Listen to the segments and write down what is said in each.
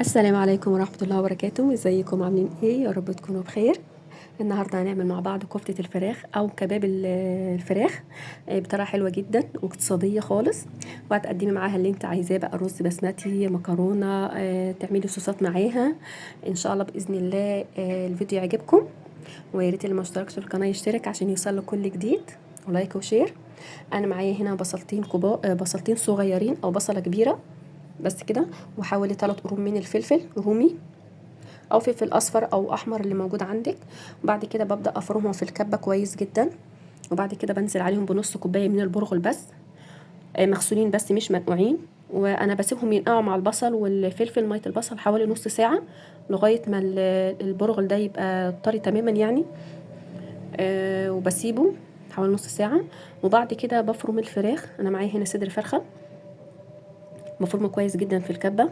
السلام عليكم ورحمة الله وبركاته. ازيكم عاملين ايه؟ يا رب تكونوا بخير. النهارده هنعمل مع بعض كفتة الفراخ او كباب الفراخ بطريقة حلوة جدا واقتصادية خالص. وهتقدمي معاها اللي انت عايزاه بقى، رز بسمتي، مكرونة، تعملي صوصات معاها ان شاء الله باذن الله. الفيديو يعجبكم، ويا ريت اللي ما اشتركش في القناة يشترك عشان يوصل له كل جديد، ولايك وشير. انا معايا هنا بصلتين كبار، بصلتين صغيرين او بصلة كبيرة بس كده، وحوالي 3 قرون من الفلفل رومي او فلفل اصفر او احمر اللي موجود عندك. وبعد كده ببدا افرمهم في الكبه كويس جدا، وبعد كده بنزل عليهم بنص كوبايه من البرغل بس، مغسولين بس مش منقوعين. وانا بسيبهم ينقعوا مع البصل والفلفل ميه البصل حوالي نص ساعه، لغايه ما البرغل ده يبقى طري تماما يعني. وبسيبه حوالي نص ساعه. وبعد كده بفرم الفراخ. انا معايا هنا صدر فرخه مفرومه كويس جدا في الكبه.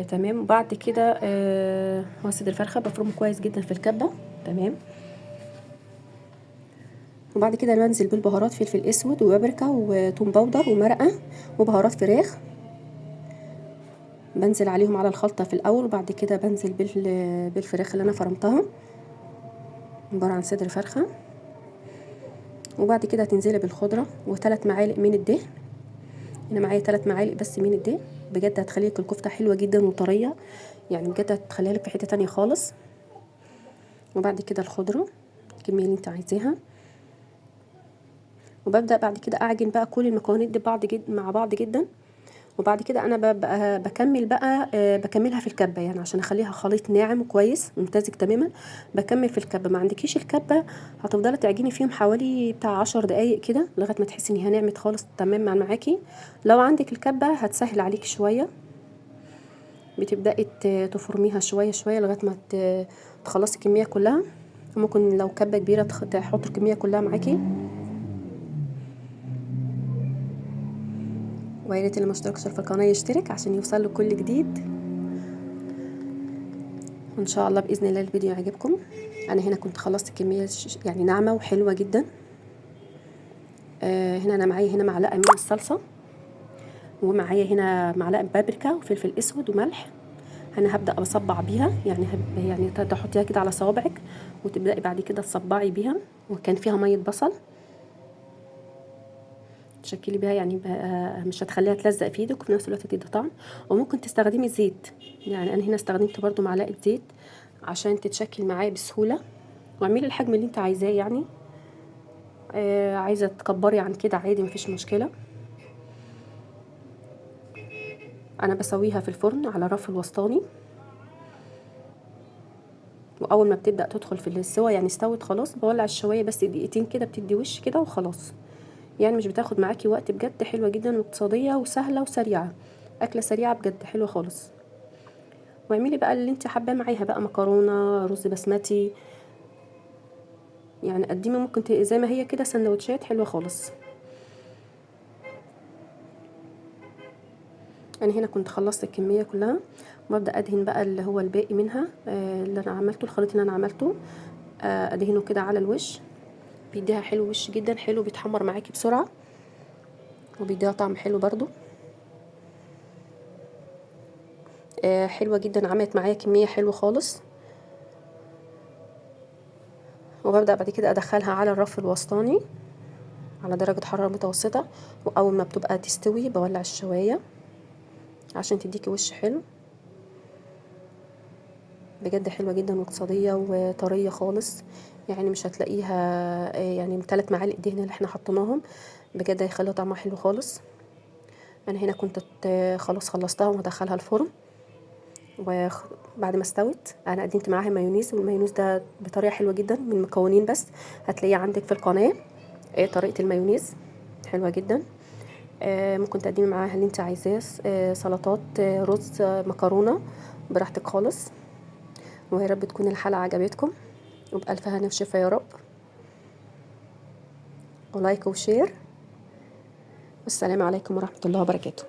تمام. وبعد كده هو صدر الفرخه بفرمه كويس جدا في الكبه. تمام. وبعد كده بنزل بالبهارات، فلفل اسود وبابريكا وتوم باودر ومرقه وبهارات فراخ، بنزل عليهم على الخلطه في الاول. وبعد كده بنزل بالفراخ اللي انا فرمتها، عباره عن صدر فرخه. وبعد كده هتنزلي بالخضره و3 معالق من الدهن. انا معايا 3 معالق بس من الدهن. بجد هتخليك الكفته حلوه جدا وطريه، يعني بجد هتخليها لك في حته تانية خالص. وبعد كده الخضره الكميه اللي انت عايزاها. وببدأ بعد كده أعجن بقى كل المكونات دي مع بعض جدا. وبعد كده أنا بكمل بقى، بكملها في الكبة يعني عشان أخليها خليط ناعم وكويس ممتزج تماما. بكمل في الكبة. ما عندكيش الكبة هتفضلي تعجني فيهم حوالي بتاع 10 دقايق كده لغاية ما تحسي إنها نعمت خالص تمام معاكي. لو عندك الكبة هتسهل عليك شوية، بتبدأي تفرميها شوية شوية لغاية ما تخلصي الكمية كلها. ممكن لو كبة كبيرة تحط الكمية كلها معاكي. ويا ريت اللي ما اشتركش في القناه يشترك عشان يوصل له كل جديد. وان شاء الله باذن الله الفيديو يعجبكم. انا هنا كنت خلصت كميه يعني ناعمه وحلوه جدا. هنا انا معايا هنا معلقه من الصلصه، ومعايا هنا معلقه بابريكا وفلفل اسود وملح. انا هبدا اصبع بيها يعني تحطيها كده على صوابعك وتبداي بعد كده تصبعي بيها. وكان فيها ميه بصل تشكلي بيها يعني مش هتخليها تلزق في ايدك، وفي نفس الوقت تدي طعم. وممكن تستخدمي زيت، يعني انا هنا استخدمت برضو معلقه زيت عشان تتشكل معايا بسهوله. واعملي الحجم اللي انت عايزاه يعني. عايزه تكبري عن كده عادي مفيش مشكله. انا بسويها في الفرن على الرف الوسطاني، واول ما بتبدا تدخل في السوا يعني استوت خلاص، بولع الشوايه بس دقيقتين كده، بتدي وش كده وخلاص. يعني مش بتاخد معاكي وقت، بجد حلوه جدا واقتصاديه وسهله وسريعه. اكله سريعه بجد حلوه خالص. واعملي بقى اللي انت حاباه معاها بقى، مكرونه، رز بسمتي، يعني قدمي ممكن زي ما هي كده سندوتشات حلوه خالص. انا هنا كنت خلصت الكميه كلها، وابدا ادهن بقى اللي هو الباقي منها، اللي انا عملته، الخليط اللي انا عملته، ادهنه كده على الوش. بيديها حلو وش جدا حلو، بيتحمر معاكي بسرعه وبيديها طعم حلو برضو. حلوه جدا، عملت معايا كميه حلوه خالص. وببدا بعد كده ادخلها على الرف الوسطاني على درجه حراره متوسطه. واول ما بتبقى تستوي بولع الشوايه عشان تديكي وش حلو. بجد حلوه جدا واقتصاديه وطريه خالص، يعني مش هتلاقيها يعني 3 معالق دهن اللي احنا حطيناهم بجد هيخلوا طعمها حلو خالص. انا هنا كنت خلاص خلصتها وهدخلها الفرن. وبعد ما استوت انا قدمت معاها مايونيز، والمايونيز ده بطريقه حلوه جدا من مكونين بس هتلاقيه عندك في القناه. طريقه المايونيز حلوه جدا. ممكن تقدمي معاها اللي انت عايزاه، سلطات، رز، مكرونه، براحتك خالص. ويا رب تكون الحلقه عجبتكم، وبألف هنا وشفا يا رب. ولايك وشير، والسلام عليكم ورحمه الله وبركاته.